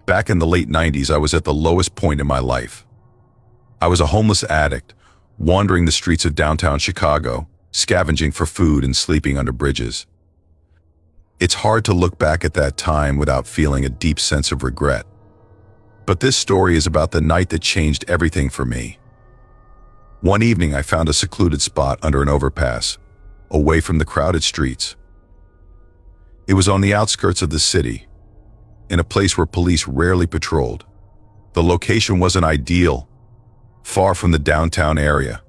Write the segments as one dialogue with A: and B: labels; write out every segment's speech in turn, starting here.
A: Back in the late 90s, I was at the lowest point in my life. I was a homeless addict, wandering the streets of downtown Chicago, scavenging for food and sleeping under bridges. It's hard to look back at that time without feeling a deep sense of regret. But this story is about the night that changed everything for me. One evening, I found a secluded spot under an overpass, away from the crowded streets. It was on the outskirts of the city, in a place where police rarely patrolled. The location wasn't ideal, far from the downtown area,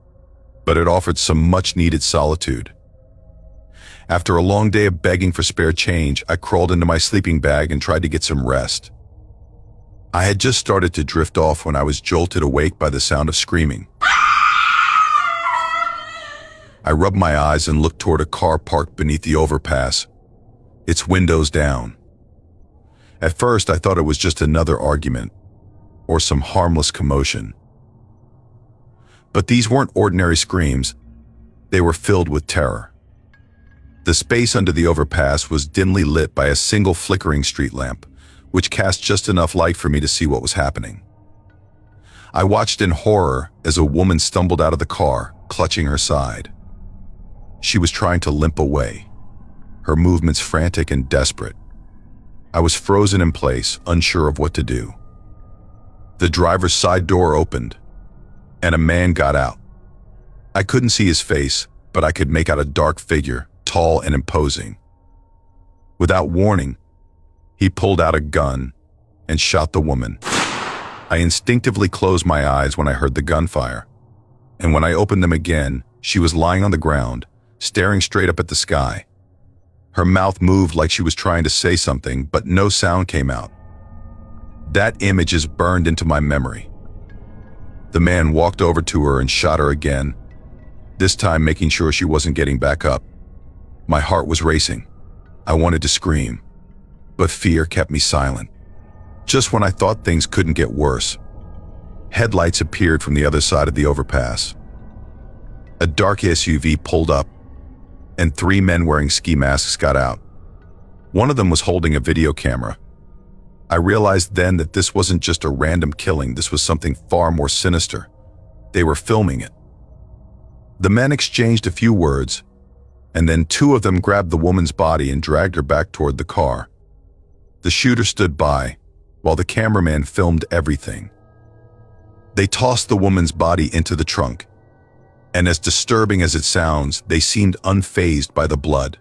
A: but it offered some much-needed solitude. After a long day of begging for spare change, I crawled into my sleeping bag and tried to get some rest. I had just started to drift off when I was jolted awake by the sound of screaming. I rubbed my eyes and looked toward a car parked beneath the overpass, its windows down. At first, I thought it was just another argument, or some harmless commotion. But these weren't ordinary screams. They were filled with terror. The space under the overpass was dimly lit by a single flickering street lamp, which cast just enough light for me to see what was happening. I watched in horror as a woman stumbled out of the car, clutching her side. She was trying to limp away, her movements frantic and desperate. I was frozen in place, unsure of what to do. The driver's side door opened, and a man got out. I couldn't see his face, but I could make out a dark figure, tall and imposing. Without warning, he pulled out a gun and shot the woman. I instinctively closed my eyes when I heard the gunfire, and when I opened them again, she was lying on the ground, staring straight up at the sky. Her mouth moved like she was trying to say something, but no sound came out. That image is burned into my memory. The man walked over to her and shot her again, this time making sure she wasn't getting back up. My heart was racing. I wanted to scream, but fear kept me silent. Just when I thought things couldn't get worse, headlights appeared from the other side of the overpass. A dark SUV pulled up, and 3 men wearing ski masks got out. One of them was holding a video camera. I realized then that this wasn't just a random killing, this was something far more sinister. They were filming it. The men exchanged a few words, and then 2 of them grabbed the woman's body and dragged her back toward the car. The shooter stood by, while the cameraman filmed everything. They tossed the woman's body into the trunk, and as disturbing as it sounds, they seemed unfazed by the blood.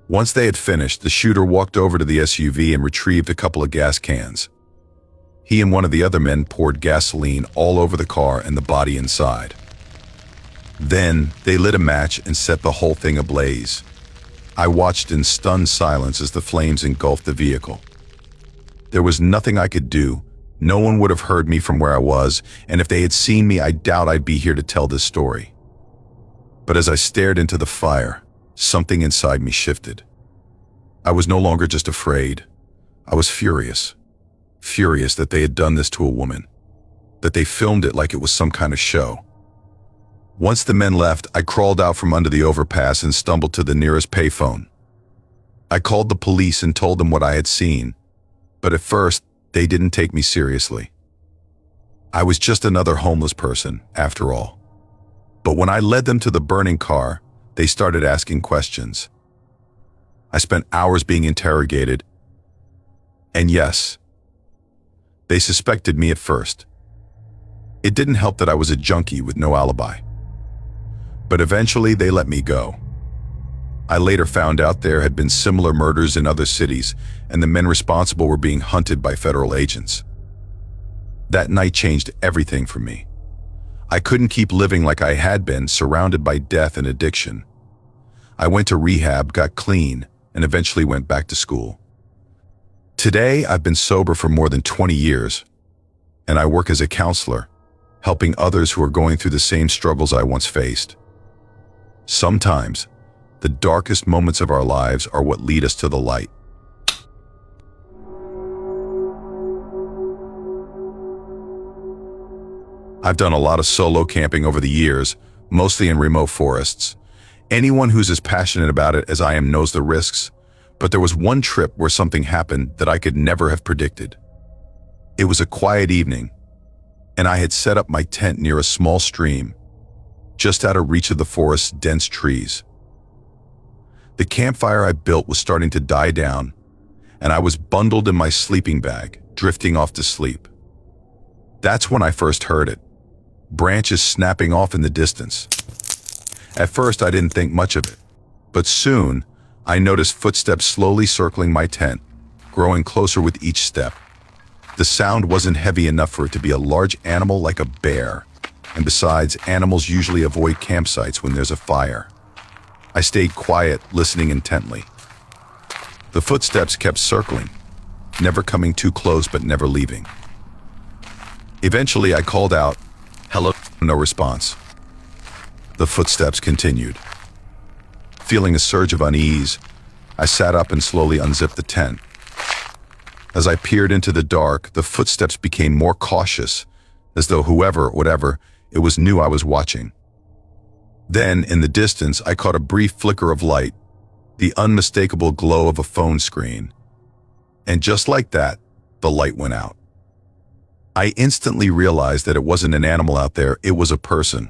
A: Once they had finished, the shooter walked over to the SUV and retrieved a couple of gas cans. He and one of the other men poured gasoline all over the car and the body inside. Then, they lit a match and set the whole thing ablaze. I watched in stunned silence as the flames engulfed the vehicle. There was nothing I could do. No one would have heard me from where I was, and if they had seen me, I doubt I'd be here to tell this story. But as I stared into the fire, something inside me shifted. I was no longer just afraid. I was furious. Furious that they had done this to a woman. That they filmed it like it was some kind of show. Once the men left, I crawled out from under the overpass and stumbled to the nearest payphone. I called the police and told them what I had seen, but at first, they didn't take me seriously. I was just another homeless person, after all. But when I led them to the burning car, they started asking questions. I spent hours being interrogated, and yes, they suspected me at first. It didn't help that I was a junkie with no alibi. But eventually they let me go. I later found out there had been similar murders in other cities, and the men responsible were being hunted by federal agents. That night changed everything for me. I couldn't keep living like I had been, surrounded by death and addiction. I went to rehab, got clean, and eventually went back to school. Today, I've been sober for more than 20 years, and I work as a counselor, helping others who are going through the same struggles I once faced. Sometimes, the darkest moments of our lives are what lead us to the light. I've done a lot of solo camping over the years, mostly in remote forests. Anyone who's as passionate about it as I am knows the risks, but there was one trip where something happened that I could never have predicted. It was a quiet evening, and I had set up my tent near a small stream, just out of reach of the forest's dense trees. The campfire I built was starting to die down, and I was bundled in my sleeping bag, drifting off to sleep. That's when I first heard it, branches snapping off in the distance. At first, I didn't think much of it, but soon, I noticed footsteps slowly circling my tent, growing closer with each step. The sound wasn't heavy enough for it to be a large animal like a bear, and besides, animals usually avoid campsites when there's a fire. I stayed quiet, listening intently. The footsteps kept circling, never coming too close but never leaving. Eventually, I called out, "Hello," no response. The footsteps continued. Feeling a surge of unease, I sat up and slowly unzipped the tent. As I peered into the dark, the footsteps became more cautious, as though whoever, whatever, it was knew I was watching. Then, in the distance, I caught a brief flicker of light, the unmistakable glow of a phone screen. And just like that, the light went out. I instantly realized that it wasn't an animal out there, it was a person.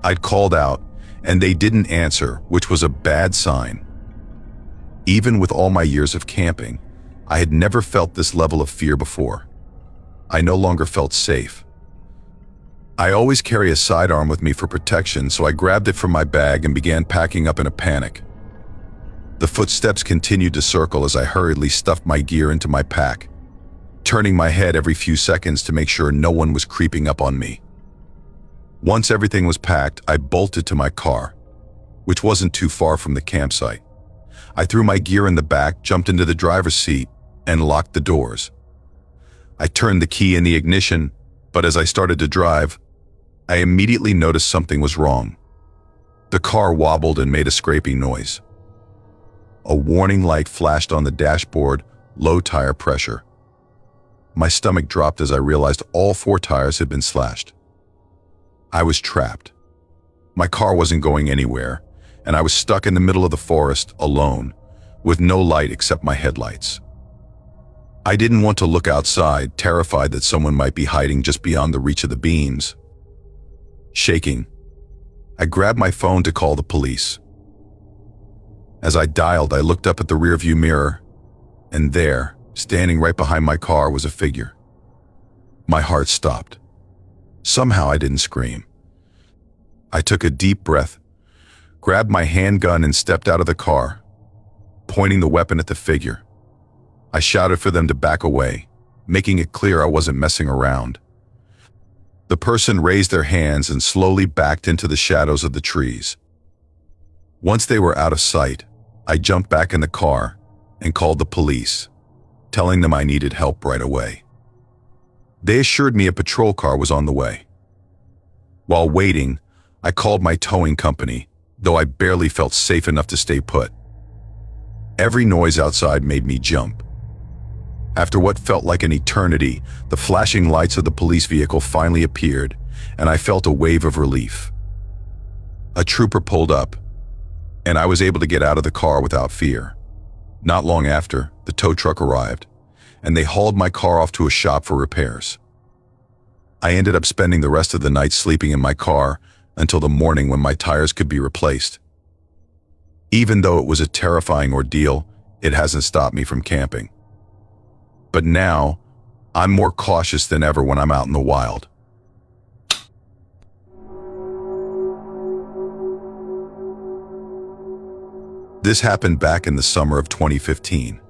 A: I'd called out, and they didn't answer, which was a bad sign. Even with all my years of camping, I had never felt this level of fear before. I no longer felt safe. I always carry a sidearm with me for protection, so I grabbed it from my bag and began packing up in a panic. The footsteps continued to circle as I hurriedly stuffed my gear into my pack, turning my head every few seconds to make sure no one was creeping up on me. Once everything was packed, I bolted to my car, which wasn't too far from the campsite. I threw my gear in the back, jumped into the driver's seat, and locked the doors. I turned the key in the ignition, but as I started to drive, I immediately noticed something was wrong. The car wobbled and made a scraping noise. A warning light flashed on the dashboard, low tire pressure. My stomach dropped as I realized all 4 tires had been slashed. I was trapped. My car wasn't going anywhere, and I was stuck in the middle of the forest, alone, with no light except my headlights. I didn't want to look outside, terrified that someone might be hiding just beyond the reach of the beams. Shaking, I grabbed my phone to call the police. As I dialed, I looked up at the rearview mirror, and there, standing right behind my car, was a figure. My heart stopped. Somehow I didn't scream. I took a deep breath, grabbed my handgun and stepped out of the car, pointing the weapon at the figure. I shouted for them to back away, making it clear I wasn't messing around. The person raised their hands and slowly backed into the shadows of the trees. Once they were out of sight, I jumped back in the car and called the police, telling them I needed help right away. They assured me a patrol car was on the way. While waiting, I called my towing company, though I barely felt safe enough to stay put. Every noise outside made me jump. After what felt like an eternity, the flashing lights of the police vehicle finally appeared, and I felt a wave of relief. A trooper pulled up, and I was able to get out of the car without fear. Not long after, the tow truck arrived, and they hauled my car off to a shop for repairs. I ended up spending the rest of the night sleeping in my car until the morning when my tires could be replaced. Even though it was a terrifying ordeal, it hasn't stopped me from camping. But now, I'm more cautious than ever when I'm out in the wild. This happened back in the summer of 2015.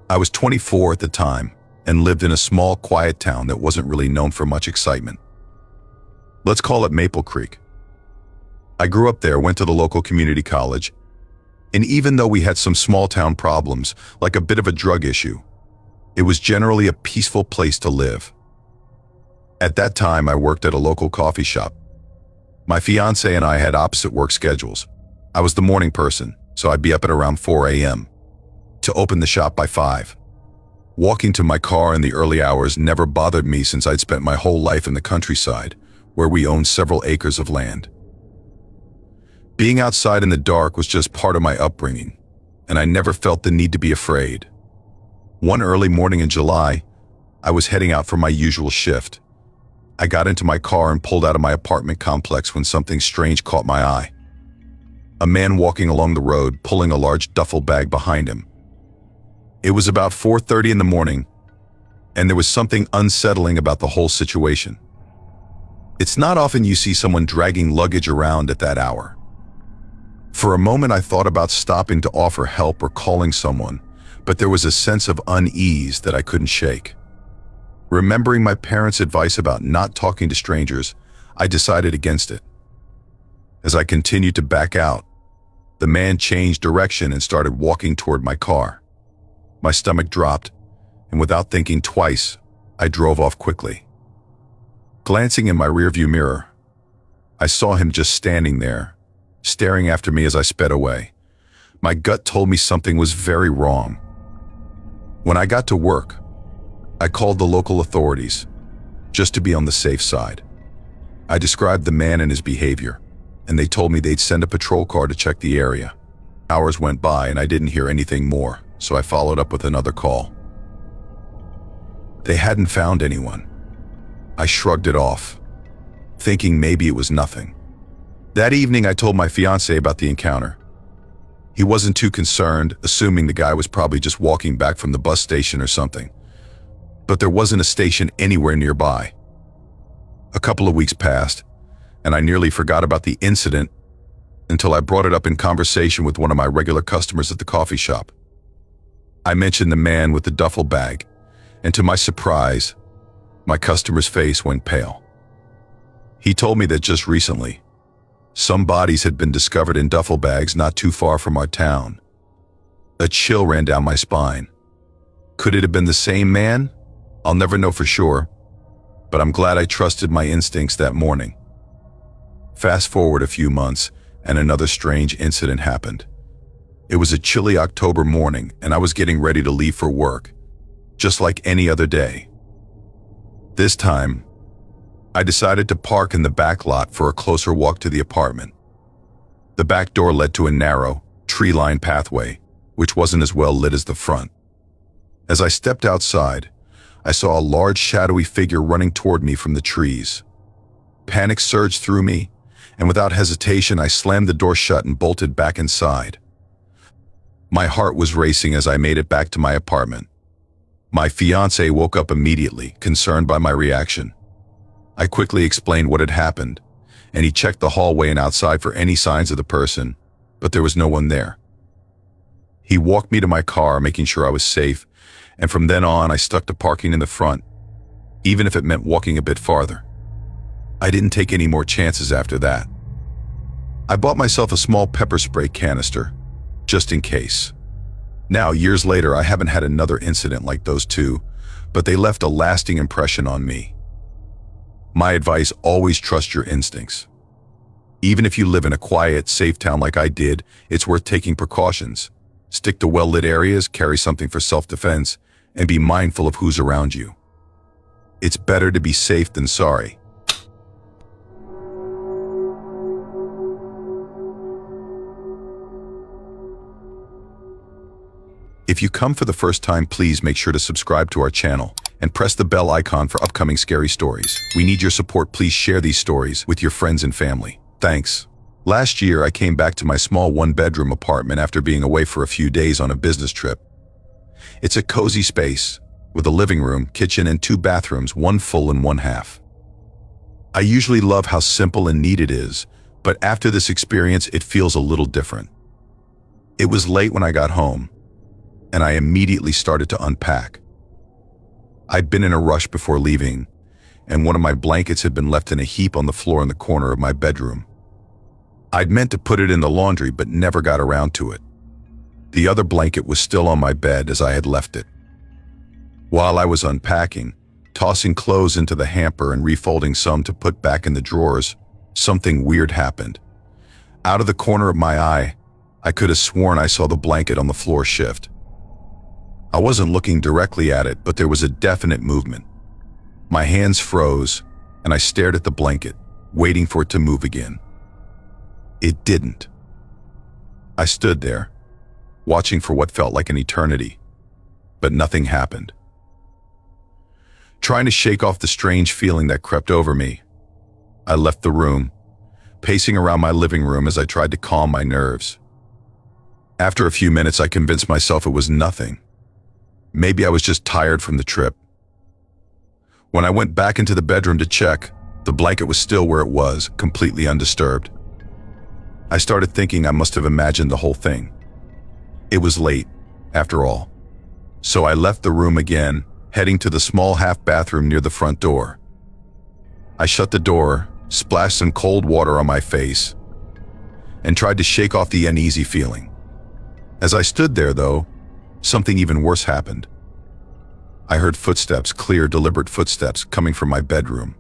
A: I was 24 at the time and lived in a small, quiet town that wasn't really known for much excitement. Let's call it Maple Creek. I grew up there, went to the local community college, and even though we had some small-town problems, like a bit of a drug issue, it was generally a peaceful place to live. At that time, I worked at a local coffee shop. My fiancée and I had opposite work schedules. I was the morning person, so I'd be up at around 4 a.m. to open the shop by 5. Walking to my car in the early hours never bothered me since I'd spent my whole life in the countryside, where we owned several acres of land. Being outside in the dark was just part of my upbringing, and I never felt the need to be afraid. One early morning in July, I was heading out for my usual shift. I got into my car and pulled out of my apartment complex when something strange caught my eye. A man walking along the road, pulling a large duffel bag behind him. It was about 4:30 in the morning, and there was something unsettling about the whole situation. It's not often you see someone dragging luggage around at that hour. For a moment, I thought about stopping to offer help or calling someone, but there was a sense of unease that I couldn't shake. Remembering my parents' advice about not talking to strangers, I decided against it. As I continued to back out, the man changed direction and started walking toward my car. My stomach dropped, and without thinking twice, I drove off quickly. Glancing in my rearview mirror, I saw him just standing there, staring after me as I sped away. My gut told me something was very wrong. When I got to work, I called the local authorities, just to be on the safe side. I described the man and his behavior, and they told me they'd send a patrol car to check the area. Hours went by and I didn't hear anything more, so I followed up with another call. They hadn't found anyone. I shrugged it off, thinking maybe it was nothing. That evening, I told my fiancé about the encounter. He wasn't too concerned, assuming the guy was probably just walking back from the bus station or something. But there wasn't a station anywhere nearby. A couple of weeks passed, and I nearly forgot about the incident until I brought it up in conversation with one of my regular customers at the coffee shop. I mentioned the man with the duffel bag, and to my surprise, my customer's face went pale. He told me that just recently, some bodies had been discovered in duffel bags not too far from our town. A chill ran down my spine. Could it have been the same man? I'll never know for sure, but I'm glad I trusted my instincts that morning. Fast forward a few months, and another strange incident happened. It was a chilly October morning, and I was getting ready to leave for work, just like any other day. This time, I decided to park in the back lot for a closer walk to the apartment. The back door led to a narrow, tree-lined pathway, which wasn't as well lit as the front. As I stepped outside, I saw a large shadowy figure running toward me from the trees. Panic surged through me, and without hesitation, I slammed the door shut and bolted back inside. My heart was racing as I made it back to my apartment. My fiancé woke up immediately, concerned by my reaction. I quickly explained what had happened, and he checked the hallway and outside for any signs of the person, but there was no one there. He walked me to my car, making sure I was safe, and from then on I stuck to parking in the front, even if it meant walking a bit farther. I didn't take any more chances after that. I bought myself a small pepper spray canister, just in case. Now, years later, I haven't had another incident like those two, but they left a lasting impression on me. My advice: always trust your instincts. Even if you live in a quiet, safe town like I did, it's worth taking precautions. Stick to well-lit areas, carry something for self-defense, and be mindful of who's around you. It's better to be safe than sorry. If you come for the first time, please make sure to subscribe to our channel and press the bell icon for upcoming scary stories. We need your support. Please share these stories with your friends and family. Thanks. Last year, I came back to my small one-bedroom apartment after being away for a few days on a business trip. It's a cozy space with a living room, kitchen, and 2 bathrooms, one full and one half. I usually love how simple and neat it is, but after this experience, it feels a little different. It was late when I got home, and I immediately started to unpack. I'd been in a rush before leaving, and one of my blankets had been left in a heap on the floor in the corner of my bedroom. I'd meant to put it in the laundry, but never got around to it. The other blanket was still on my bed as I had left it. While I was unpacking, tossing clothes into the hamper and refolding some to put back in the drawers, something weird happened. Out of the corner of my eye, I could have sworn I saw the blanket on the floor shift. I wasn't looking directly at it, but there was a definite movement. My hands froze, and I stared at the blanket, waiting for it to move again. It didn't. I stood there, watching for what felt like an eternity, but nothing happened. Trying to shake off the strange feeling that crept over me, I left the room, pacing around my living room as I tried to calm my nerves. After a few minutes, I convinced myself it was nothing. Maybe I was just tired from the trip. When I went back into the bedroom to check, the blanket was still where it was, completely undisturbed. I started thinking I must have imagined the whole thing. It was late, after all. So I left the room again, heading to the small half-bathroom near the front door. I shut the door, splashed some cold water on my face, and tried to shake off the uneasy feeling. As I stood there, though, something even worse happened. I heard footsteps, clear, deliberate footsteps, coming from my bedroom.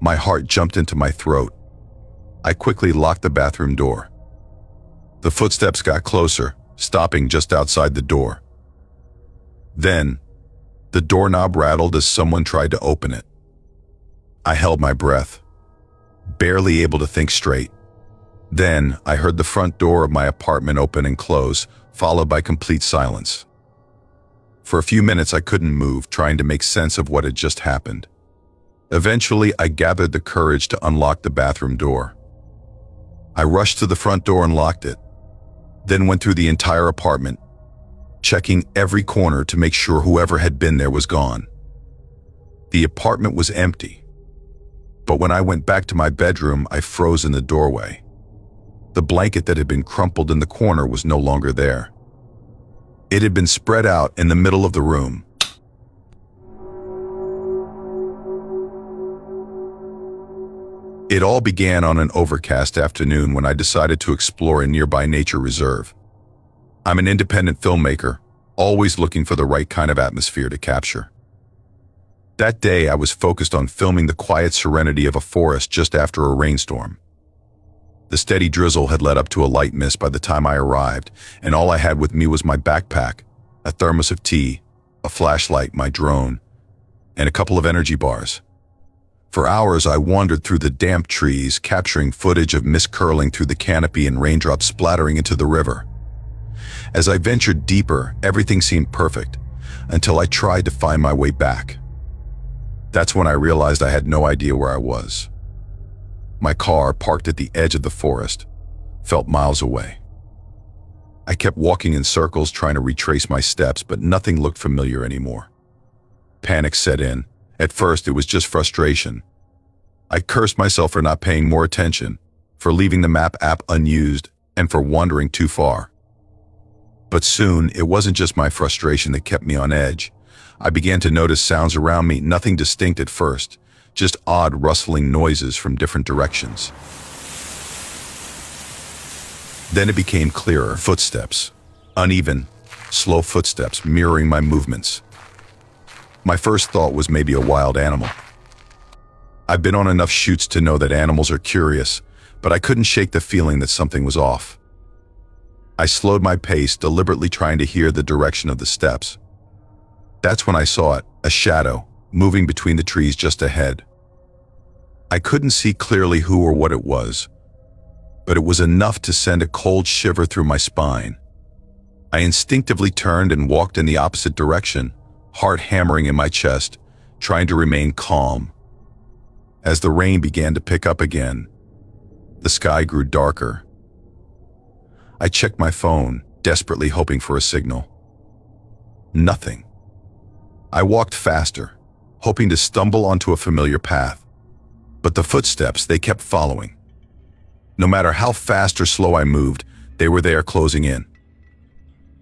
A: My heart jumped into my throat. I quickly locked the bathroom door. The footsteps got closer, stopping just outside the door. Then, the doorknob rattled as someone tried to open it. I held my breath, barely able to think straight. Then, I heard the front door of my apartment open and close, followed by complete silence. For a few minutes, I couldn't move, trying to make sense of what had just happened. Eventually, I gathered the courage to unlock the bathroom door. I rushed to the front door and locked it, then went through the entire apartment, checking every corner to make sure whoever had been there was gone. The apartment was empty, but when I went back to my bedroom, I froze in the doorway. The blanket that had been crumpled in the corner was no longer there. It had been spread out in the middle of the room. It all began on an overcast afternoon when I decided to explore a nearby nature reserve. I'm an independent filmmaker, always looking for the right kind of atmosphere to capture. That day, I was focused on filming the quiet serenity of a forest just after a rainstorm. The steady drizzle had led up to a light mist by the time I arrived, and all I had with me was my backpack, a thermos of tea, a flashlight, my drone, and a couple of energy bars. For hours, I wandered through the damp trees, capturing footage of mist curling through the canopy and raindrops splattering into the river. As I ventured deeper, everything seemed perfect, until I tried to find my way back. That's when I realized I had no idea where I was. My car, parked at the edge of the forest, felt miles away. I kept walking in circles, trying to retrace my steps, but nothing looked familiar anymore. Panic set in. At first, it was just frustration. I cursed myself for not paying more attention, for leaving the map app unused, and for wandering too far. But soon, it wasn't just my frustration that kept me on edge. I began to notice sounds around me, nothing distinct at first, just odd rustling noises from different directions. Then it became clearer. Footsteps. Uneven, slow footsteps mirroring my movements. My first thought was maybe a wild animal. I've been on enough shoots to know that animals are curious, but I couldn't shake the feeling that something was off. I slowed my pace, deliberately trying to hear the direction of the steps. That's when I saw it, a shadow, moving between the trees just ahead. I couldn't see clearly who or what it was, but it was enough to send a cold shiver through my spine. I instinctively turned and walked in the opposite direction, heart hammering in my chest, trying to remain calm. As the rain began to pick up again, the sky grew darker. I checked my phone, desperately hoping for a signal. Nothing. I walked faster, hoping to stumble onto a familiar path. But the footsteps, they kept following. No matter how fast or slow I moved, they were there, closing in.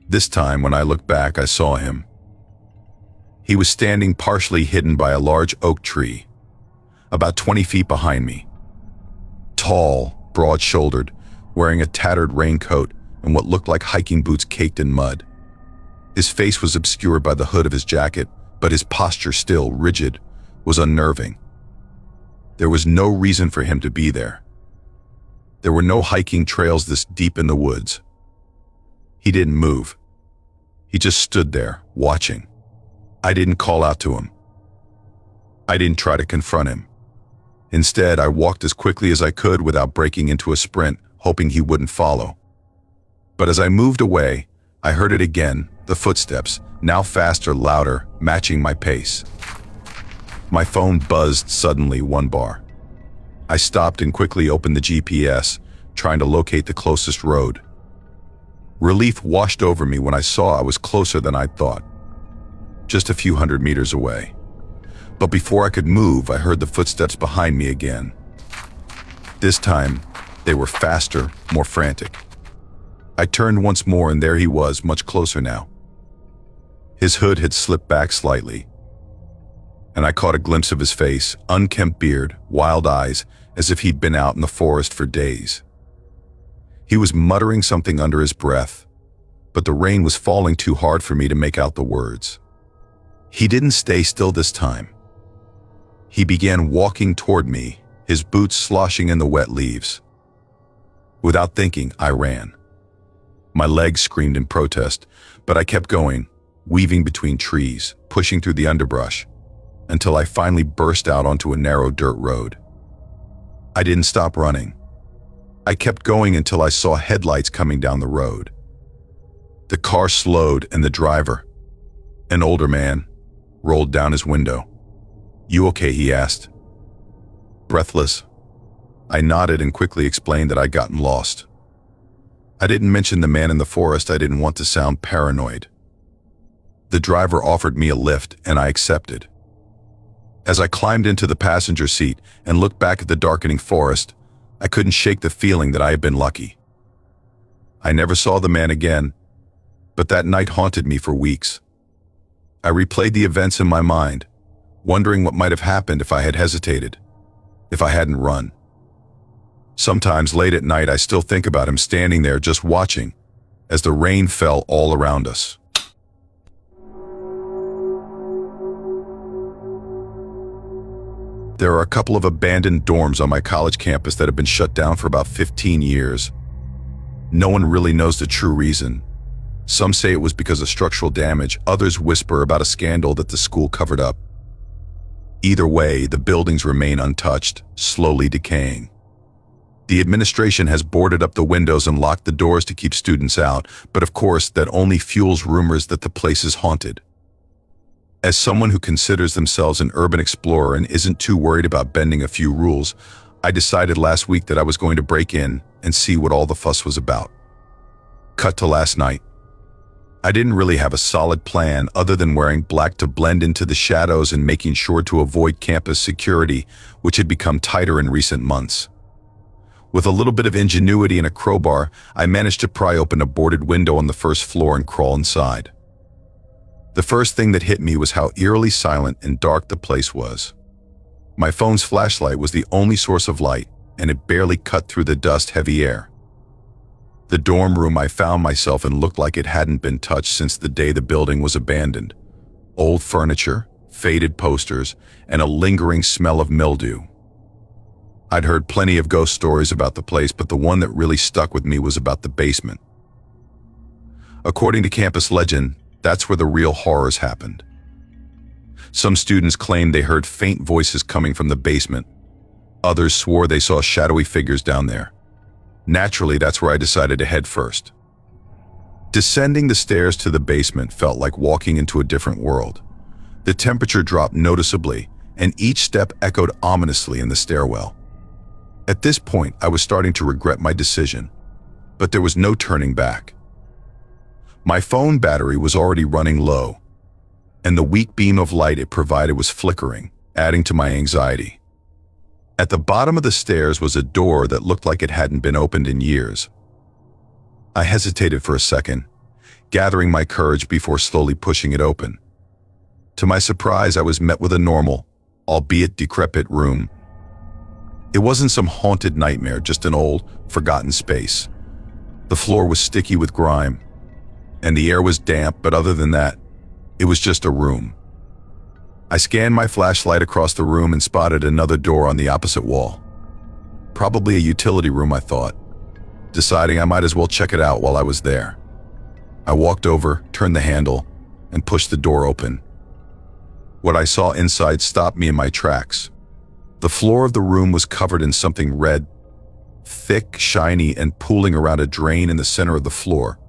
A: This time, when I looked back, I saw him. He was standing partially hidden by a large oak tree, about 20 feet behind me. Tall, broad-shouldered, wearing a tattered raincoat and what looked like hiking boots caked in mud. His face was obscured by the hood of his jacket, but his posture, still rigid, was unnerving. There was no reason for him to be there. There were no hiking trails this deep in the woods. He didn't move. He just stood there, watching. I didn't call out to him. I didn't try to confront him. Instead, I walked as quickly as I could without breaking into a sprint, hoping he wouldn't follow. But as I moved away, I heard it again, the footsteps, now faster, louder, matching my pace. My phone buzzed suddenly 1 bar. I stopped and quickly opened the GPS, trying to locate the closest road. Relief washed over me when I saw I was closer than I'd thought, just a few hundred meters away. But before I could move, I heard the footsteps behind me again. This time, they were faster, more frantic. I turned once more and there he was, much closer now. His hood had slipped back slightly, and I caught a glimpse of his face, unkempt beard, wild eyes, as if he'd been out in the forest for days. He was muttering something under his breath, but the rain was falling too hard for me to make out the words. He didn't stay still this time. He began walking toward me, his boots sloshing in the wet leaves. Without thinking, I ran. My legs screamed in protest, but I kept going, weaving between trees, pushing through the underbrush, until I finally burst out onto a narrow dirt road. I didn't stop running. I kept going until I saw headlights coming down the road. The car slowed and the driver, an older man, rolled down his window. "You okay?" he asked. Breathless, I nodded and quickly explained that I'd gotten lost. I didn't mention the man in the forest. I didn't want to sound paranoid. The driver offered me a lift and I accepted. As I climbed into the passenger seat and looked back at the darkening forest, I couldn't shake the feeling that I had been lucky. I never saw the man again, but that night haunted me for weeks. I replayed the events in my mind, wondering what might have happened if I had hesitated, if I hadn't run. Sometimes late at night I still think about him standing there just watching as the rain fell all around us. There are a couple of abandoned dorms on my college campus that have been shut down for about 15 years. No one really knows the true reason. Some say it was because of structural damage, others whisper about a scandal that the school covered up. Either way, the buildings remain untouched, slowly decaying. The administration has boarded up the windows and locked the doors to keep students out, but of course that only fuels rumors that the place is haunted. As someone who considers themselves an urban explorer and isn't too worried about bending a few rules, I decided last week that I was going to break in and see what all the fuss was about. Cut to last night. I didn't really have a solid plan other than wearing black to blend into the shadows and making sure to avoid campus security, which had become tighter in recent months. With a little bit of ingenuity and a crowbar, I managed to pry open a boarded window on the first floor and crawl inside. The first thing that hit me was how eerily silent and dark the place was. My phone's flashlight was the only source of light, and it barely cut through the dust-heavy air. The dorm room I found myself in looked like it hadn't been touched since the day the building was abandoned. Old furniture, faded posters, and a lingering smell of mildew. I'd heard plenty of ghost stories about the place, but the one that really stuck with me was about the basement. According to campus legend, that's where the real horrors happened. Some students claimed they heard faint voices coming from the basement. Others swore they saw shadowy figures down there. Naturally, that's where I decided to head first. Descending the stairs to the basement felt like walking into a different world. The temperature dropped noticeably, and each step echoed ominously in the stairwell. At this point, I was starting to regret my decision, but there was no turning back. My phone battery was already running low, and the weak beam of light it provided was flickering, adding to my anxiety. At the bottom of the stairs was a door that looked like it hadn't been opened in years. I hesitated for a second, gathering my courage before slowly pushing it open. To my surprise, I was met with a normal, albeit decrepit room. It wasn't some haunted nightmare, just an old, forgotten space. The floor was sticky with grime, and the air was damp, but other than that, it was just a room. I scanned my flashlight across the room and spotted another door on the opposite wall. Probably a utility room, I thought, deciding I might as well check it out while I was there. I walked over, turned the handle, and pushed the door open. What I saw inside stopped me in my tracks. The floor of the room was covered in something red, thick, shiny, and pooling around a drain in the center of the floor,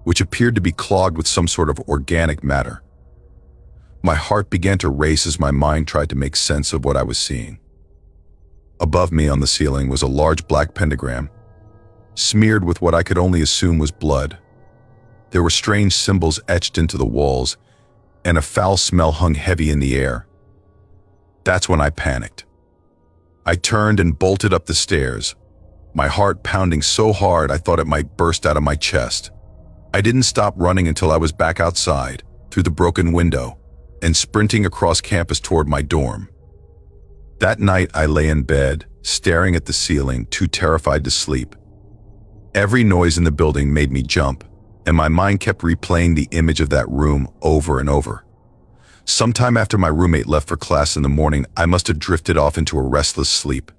A: which appeared to be clogged with some sort of organic matter. My heart began to race as my mind tried to make sense of what I was seeing. Above me on the ceiling was a large black pentagram, smeared with what I could only assume was blood. There were strange symbols etched into the walls, and a foul smell hung heavy in the air. That's when I panicked. I turned and bolted up the stairs, my heart pounding so hard I thought it might burst out of my chest. I didn't stop running until I was back outside, through the broken window, and sprinting across campus toward my dorm. That night I lay in bed, staring at the ceiling, too terrified to sleep. Every noise in the building made me jump, and my mind kept replaying the image of that room over and over. Sometime after my roommate left for class in the morning, I must have drifted off into a restless sleep.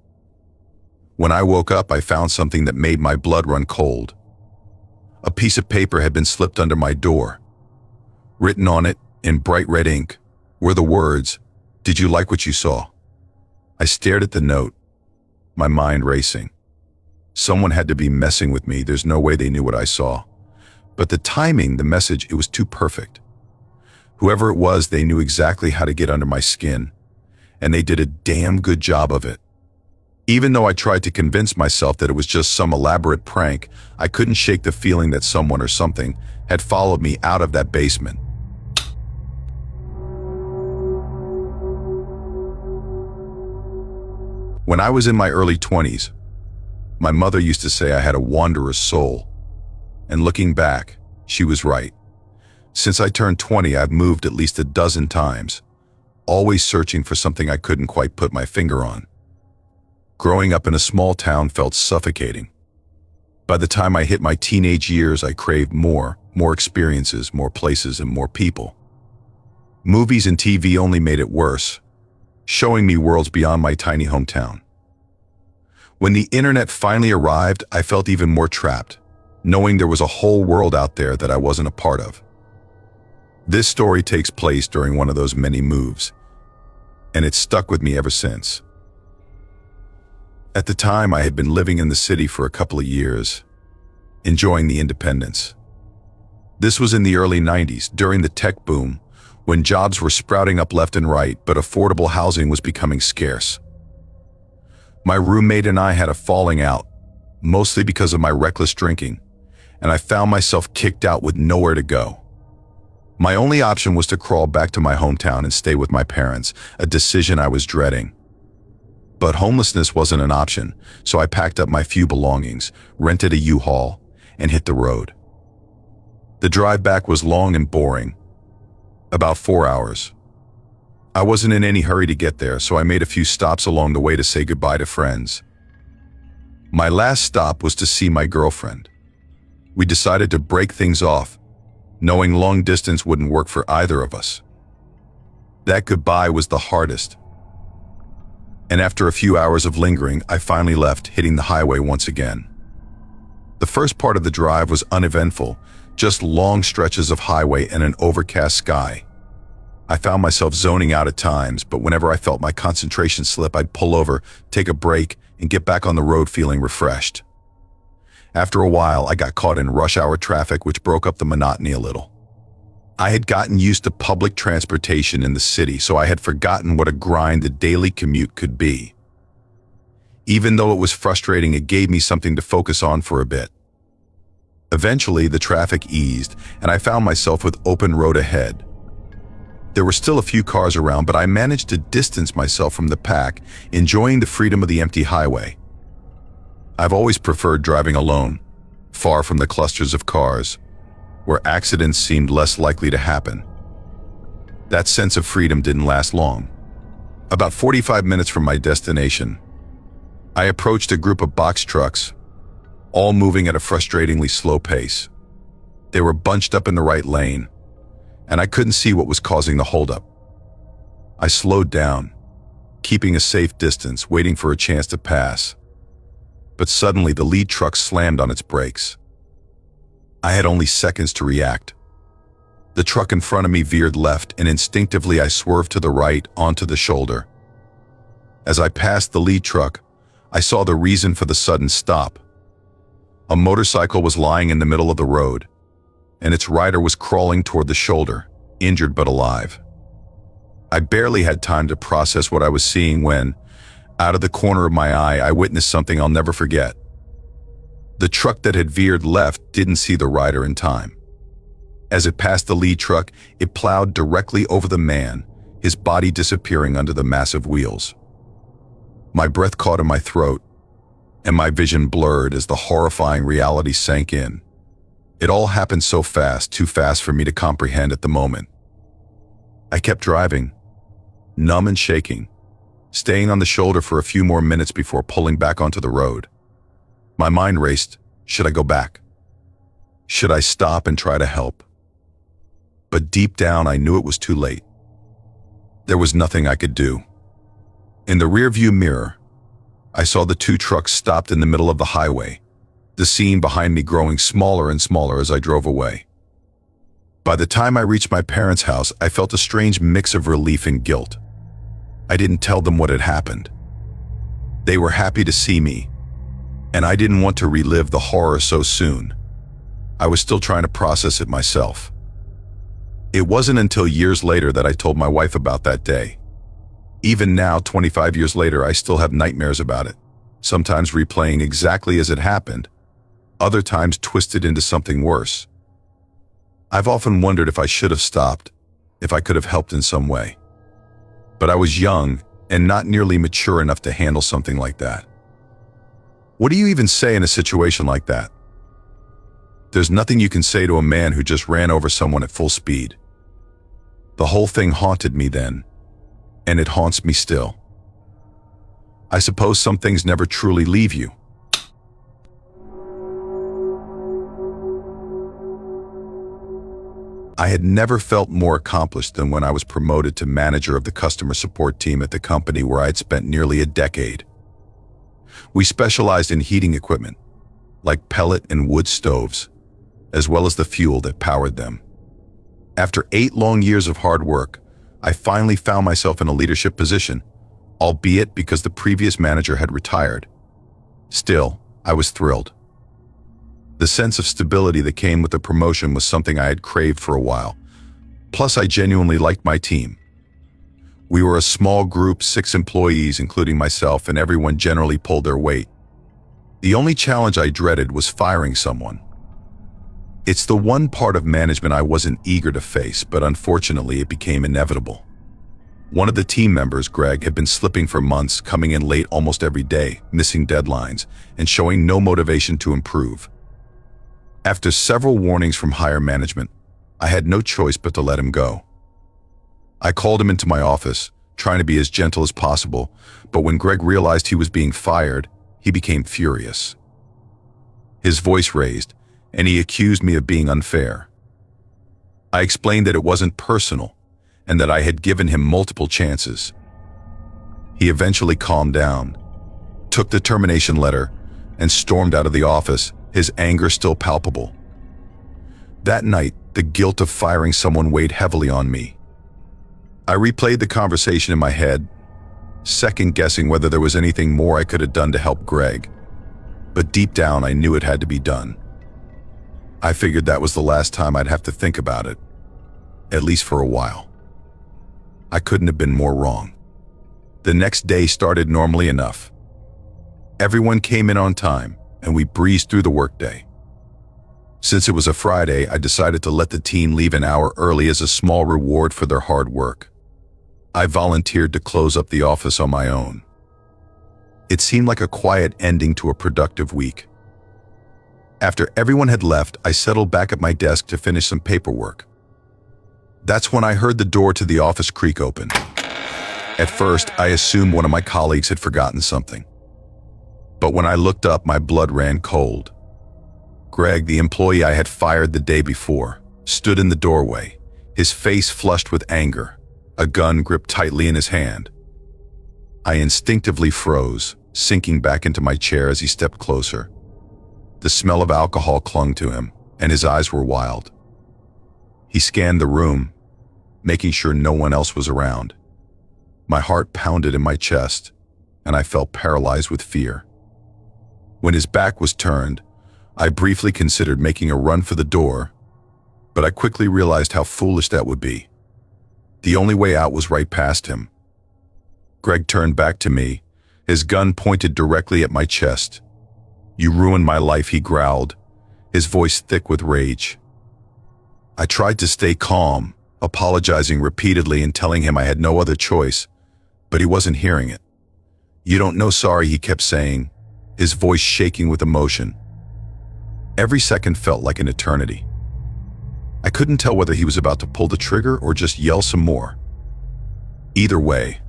A: When I woke up, I found something that made my blood run cold. A piece of paper had been slipped under my door. Written on it, in bright red ink, were the words, "Did you like what you saw?" I stared at the note, my mind racing. Someone had to be messing with me. There's no way they knew what I saw. But the timing, the message, it was too perfect. Whoever it was, they knew exactly how to get under my skin, and they did a damn good job of it. Even though I tried to convince myself that it was just some elaborate prank, I couldn't shake the feeling that someone or something had followed me out of that basement. When I was in my early 20s, my mother used to say I had a wanderer's soul. And looking back, she was right. Since I turned 20, I've moved at least a dozen times, always searching for something I couldn't quite put my finger on. Growing up in a small town felt suffocating. By the time I hit my teenage years, I craved more experiences, more places, and more people. Movies and TV only made it worse, showing me worlds beyond my tiny hometown. When the internet finally arrived, I felt even more trapped, knowing there was a whole world out there that I wasn't a part of. This story takes place during one of those many moves, and it's stuck with me ever since. At the time, I had been living in the city for a couple of years, enjoying the independence. This was in the early 90s, during the tech boom, when jobs were sprouting up left and right, but affordable housing was becoming scarce. My roommate and I had a falling out, mostly because of my reckless drinking, and I found myself kicked out with nowhere to go. My only option was to crawl back to my hometown and stay with my parents, a decision I was dreading. But homelessness wasn't an option, so I packed up my few belongings, rented a U-Haul, and hit the road. The drive back was long and boring, about 4 hours. I wasn't in any hurry to get there, so I made a few stops along the way to say goodbye to friends. My last stop was to see my girlfriend. We decided to break things off, knowing long distance wouldn't work for either of us. That goodbye was the hardest. And after a few hours of lingering, I finally left, hitting the highway once again. The first part of the drive was uneventful, just long stretches of highway and an overcast sky. I found myself zoning out at times, but whenever I felt my concentration slip, I'd pull over, take a break, and get back on the road feeling refreshed. After a while, I got caught in rush hour traffic, which broke up the monotony a little. I had gotten used to public transportation in the city, so I had forgotten what a grind the daily commute could be. Even though it was frustrating, it gave me something to focus on for a bit. Eventually, the traffic eased, and I found myself with open road ahead. There were still a few cars around, but I managed to distance myself from the pack, enjoying the freedom of the empty highway. I've always preferred driving alone, far from the clusters of cars, where accidents seemed less likely to happen. That sense of freedom didn't last long. About 45 minutes from my destination, I approached a group of box trucks, all moving at a frustratingly slow pace. They were bunched up in the right lane, and I couldn't see what was causing the holdup. I slowed down, keeping a safe distance, waiting for a chance to pass. But suddenly the lead truck slammed on its brakes. I had only seconds to react. The truck in front of me veered left, and instinctively I swerved to the right onto the shoulder. As I passed the lead truck, I saw the reason for the sudden stop. A motorcycle was lying in the middle of the road, and its rider was crawling toward the shoulder, injured but alive. I barely had time to process what I was seeing when, out of the corner of my eye, I witnessed something I'll never forget. The truck that had veered left didn't see the rider in time. As it passed the lead truck, it plowed directly over the man, his body disappearing under the massive wheels. My breath caught in my throat, and my vision blurred as the horrifying reality sank in. It all happened so fast, too fast for me to comprehend at the moment. I kept driving, numb and shaking, staying on the shoulder for a few more minutes before pulling back onto the road. My mind raced. Should I go back? Should I stop and try to help? But deep down, I knew it was too late. There was nothing I could do. In the rearview mirror, I saw the two trucks stopped in the middle of the highway, the scene behind me growing smaller and smaller as I drove away. By the time I reached my parents' house, I felt a strange mix of relief and guilt. I didn't tell them what had happened. They were happy to see me, and I didn't want to relive the horror so soon. I was still trying to process it myself. It wasn't until years later that I told my wife about that day. Even now, 25 years later, I still have nightmares about it, sometimes replaying exactly as it happened, other times twisted into something worse. I've often wondered if I should have stopped, if I could have helped in some way. But I was young and not nearly mature enough to handle something like that. What do you even say in a situation like that? There's nothing you can say to a man who just ran over someone at full speed. The whole thing haunted me then, and it haunts me still. I suppose some things never truly leave you. I had never felt more accomplished than when I was promoted to manager of the customer support team at the company where I had spent nearly a decade. We specialized in heating equipment, like pellet and wood stoves, as well as the fuel that powered them. After 8 long years of hard work, I finally found myself in a leadership position, albeit because the previous manager had retired. Still, I was thrilled. The sense of stability that came with the promotion was something I had craved for a while. Plus, I genuinely liked my team. We were a small group, 6 employees, including myself, and everyone generally pulled their weight. The only challenge I dreaded was firing someone. It's the one part of management I wasn't eager to face, but unfortunately it became inevitable. One of the team members, Greg, had been slipping for months, coming in late almost every day, missing deadlines, and showing no motivation to improve. After several warnings from higher management, I had no choice but to let him go. I called him into my office, trying to be as gentle as possible, but when Greg realized he was being fired, he became furious. His voice raised, and he accused me of being unfair. I explained that it wasn't personal, and that I had given him multiple chances. He eventually calmed down, took the termination letter, and stormed out of the office, his anger still palpable. That night, the guilt of firing someone weighed heavily on me. I replayed the conversation in my head, second-guessing whether there was anything more I could have done to help Greg. But deep down, I knew it had to be done. I figured that was the last time I'd have to think about it, at least for a while. I couldn't have been more wrong. The next day started normally enough. Everyone came in on time, and we breezed through the workday. Since it was a Friday, I decided to let the team leave an hour early as a small reward for their hard work. I volunteered to close up the office on my own. It seemed like a quiet ending to a productive week. After everyone had left, I settled back at my desk to finish some paperwork. That's when I heard the door to the office creak open. At first, I assumed one of my colleagues had forgotten something. But when I looked up, my blood ran cold. Greg, the employee I had fired the day before, stood in the doorway, his face flushed with anger, a gun gripped tightly in his hand. I instinctively froze, sinking back into my chair as he stepped closer. The smell of alcohol clung to him, and his eyes were wild. He scanned the room, making sure no one else was around. My heart pounded in my chest, and I felt paralyzed with fear. When his back was turned, I briefly considered making a run for the door, but I quickly realized how foolish that would be. The only way out was right past him. Greg turned back to me, his gun pointed directly at my chest. "You ruined my life," he growled, his voice thick with rage. I tried to stay calm, apologizing repeatedly and telling him I had no other choice, but he wasn't hearing it. "You don't know sorry," he kept saying, his voice shaking with emotion. Every second felt like an eternity. I couldn't tell whether he was about to pull the trigger or just yell some more. Either way,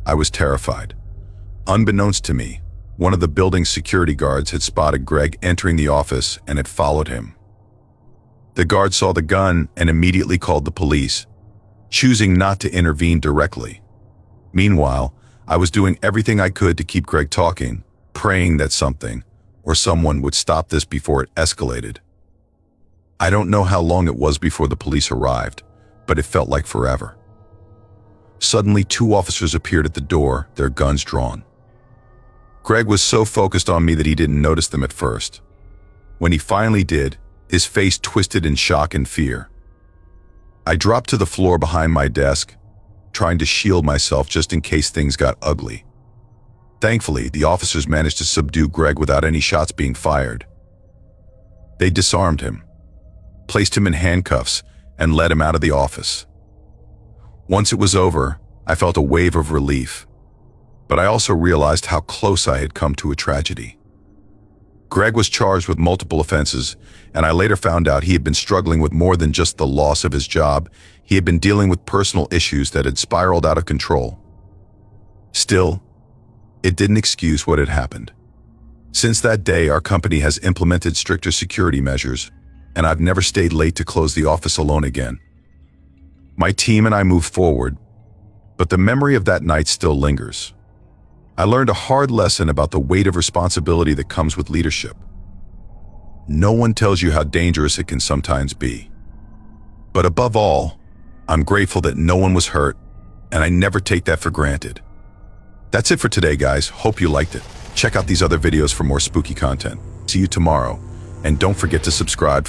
A: I was terrified. Unbeknownst to me, one of the building's security guards had spotted Greg entering the office and had followed him. The guard saw the gun and immediately called the police, choosing not to intervene directly. Meanwhile, I was doing everything I could to keep Greg talking, praying that something or someone would stop this before it escalated. I don't know how long it was before the police arrived, but it felt like forever. Suddenly, 2 officers appeared at the door, their guns drawn. Greg was so focused on me that he didn't notice them at first. When he finally did, his face twisted in shock and fear. I dropped to the floor behind my desk, trying to shield myself just in case things got ugly. Thankfully, the officers managed to subdue Greg without any shots being fired. They disarmed him, placed him in handcuffs, and led him out of the office. Once it was over, I felt a wave of relief, but I also realized how close I had come to a tragedy. Greg was charged with multiple offenses, and I later found out he had been struggling with more than just the loss of his job. He had been dealing with personal issues that had spiraled out of control. Still, it didn't excuse what had happened. Since that day, our company has implemented stricter security measures, and I've never stayed late to close the office alone again. My team and I moved forward, but the memory of that night still lingers. I learned a hard lesson about the weight of responsibility that comes with leadership. No one tells you how dangerous it can sometimes be. But above all, I'm grateful that no one was hurt, and I never take that for granted. That's it for today, guys. Hope you liked it. Check out these other videos for more spooky content. See you tomorrow, and don't forget to subscribe.